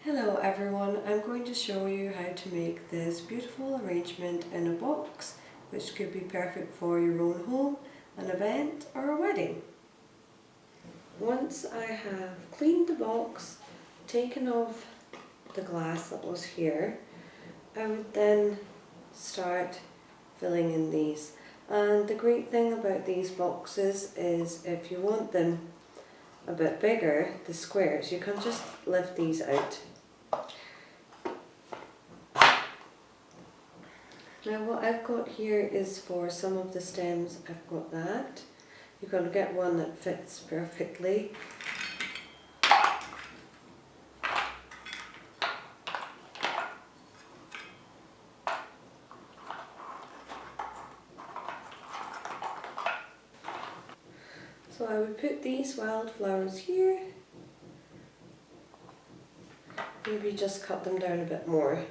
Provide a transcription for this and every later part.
Hello everyone, I'm going to show you how to make this beautiful arrangement in a box which could be perfect for your own home, an event or a wedding. Once I have cleaned the box, taken off the glass that was here, I would then start filling in these. And the great thing about these boxes is if you want them a bit bigger, the squares, you can just lift these out. Now what I've got here is for some of the stems, I've got that. You've got to get one that fits perfectly. So I would put these wildflowers here, maybe just cut them down a bit more.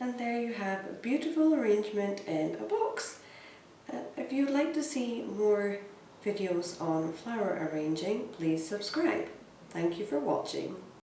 And there you have a beautiful arrangement in a box. If you'd like to see more videos on flower arranging, please subscribe. Thank you for watching.